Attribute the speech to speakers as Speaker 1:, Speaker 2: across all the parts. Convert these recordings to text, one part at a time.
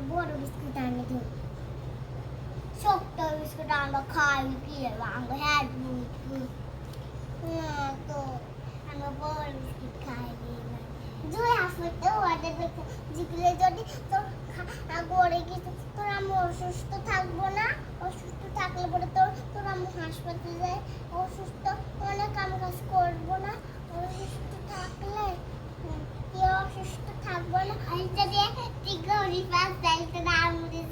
Speaker 1: বড় বিস্কুট আনি দিন শক্ত বিস্কুট আমরা খাই কি আমরা হ্যাঁ তো আমরা বড় বিস্কুট খাই দুই হাসপাতে ওদের যেগুলো যদি তোর গড়ে গিয়ে তোর আমি অসুস্থ থাকবো না অসুস্থ থাকলে পরে তোর আমি হাসপাতালে যাই অসুস্থ অনেক কাম কাজ করবো না অসুস্থ থাকলে অসুস্থ থাকবো না যদি টিগরি পাস যাইতে না আমাদের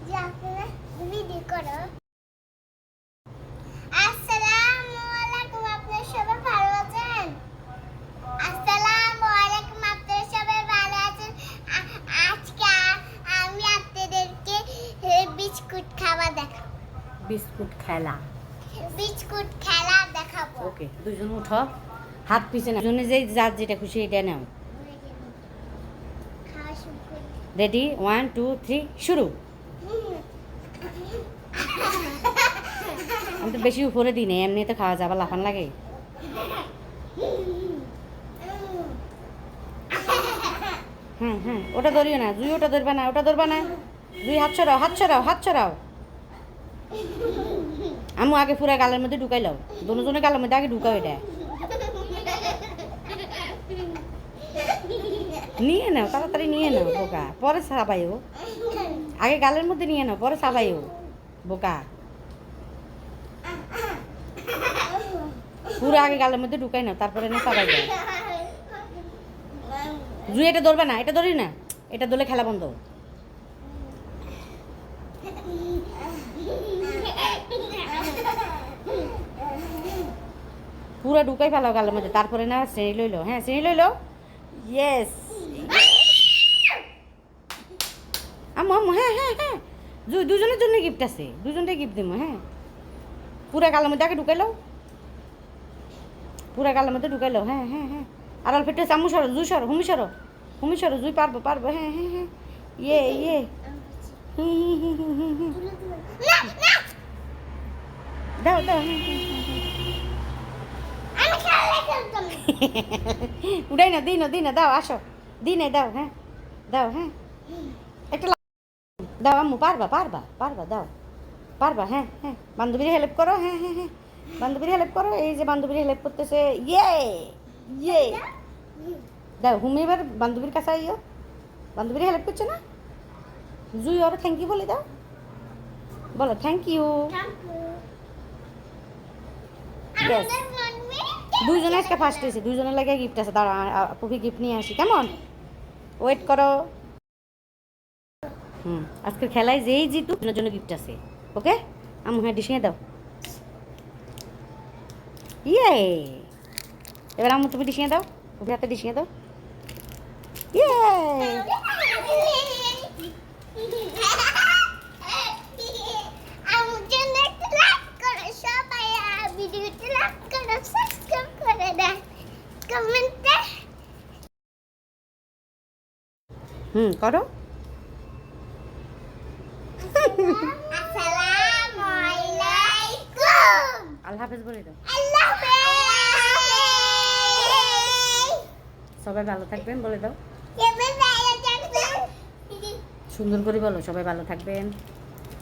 Speaker 1: যে আপনারা ভিডিও করো আসসালামু আলাইকুম আপনারা সবাই ভালো আছেন আসসালামু আলাইকুম আপনারা সবাই ভালো আছেন আজকে আমি আপনাদেরকে বিস্কুট খাওয়া দেখাবো
Speaker 2: বিস্কুট খেলা
Speaker 1: দেখাবো
Speaker 2: ওকে দুজন উঠো হাত পিছনে দুজনে যার যেটা খুশি এটা নাও
Speaker 1: খাওয়া শুরু করি
Speaker 2: রেডি 1 2 3 শুরু আমি তো বেশি উপরে দিই না এমনি তো খাওয়া যাবে লাফান লাগে হ্যাঁ হ্যাঁ ওটা ধরিও না জুই ওটা ধরবে না জুই হাত ছড়াও আমি আগে পুরো গালের মধ্যে ঢুকাইলাম দুজনের গালের মধ্যে আগে ঢুকাও এটা নিয়ে নাও তাড়াতাড়ি নিয়ে নাও বোকা পরে সাবাইও আগে গালের মধ্যে নিয়ে নাও পরে সাবাইও বোকা পুরো আগে গালের মধ্যে ঢুকাই নাও তারপরে না সাবাই দাও জুই এটা ধরবে না এটা ধরি না এটা ধরলে খেলা বন্ধ পুরো ঢুকাই ফেলাও গালের মধ্যে তারপরে না শ্রেণী লইলো হ্যাঁ শ্রেণী লইলো ইয়েস আম্মু হ্যাঁ দুজনের জন্য গিফট আছে দুজনটাই গিফট দিব হ্যাঁ পুরা গালের মধ্যে আগে ঢুকাইলো পুরা গালের মধ্যে ঢুকাইলো হ্যাঁ আর অল্প একটু আম্মু সরো জুই সরো হুমি সরো জুই পারবো হ্যাঁ ইয়ে দাও উড়াই না দিই না দাও আসো দাও হ্যাঁ একটা দাও আম্মু পারবা দাও হ্যাঁ বান্ধবীর হেল্প করো হ্যাঁ বান্ধবীর হেল্প করো এই যে বান্ধবীর হেল্প করতেছে ইয়ে দাও হুমি এবার বান্ধবীর কাছে আইও বান্ধবীর হেল্প করছে না জুই ওর থ্যাংক ইউ বলে দাও বলো থ্যাংক ইউ দুইজনে আজকে ফার্স্ট হয়েছে দুইজনের লাগে গিফট আছে দাঁড়া পুফি গিফট নিয়ে আসি কেমন ওয়েট করো আজকের খেলায় যেই জিতুক ওনার জন্য গিফট আছে ওকে আম্মু হ্যাঁ ডিসিয়ে দাও ইয়ে এবার আম্মু তুমি ডিসিয়ে দাও পুফি হাতে ডিসিয়ে দাও ইয়ে করো
Speaker 1: আসসালামু আলাইকুম
Speaker 2: আল্লাহ হাফেজ বলে দাও
Speaker 1: আল্লাহ হাফেজ
Speaker 2: সবাই ভালো থাকবেন বলে দাও
Speaker 1: সবাই ভালো থাকবেন
Speaker 2: সুন্দর করে বলো সবাই ভালো থাকবেন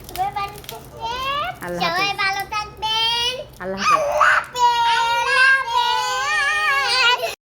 Speaker 1: সবাই ভালো থাকবেন
Speaker 2: আল্লাহ হাফেজ
Speaker 1: সবাই ভালো থাকবেন
Speaker 2: আল্লাহ হাফেজ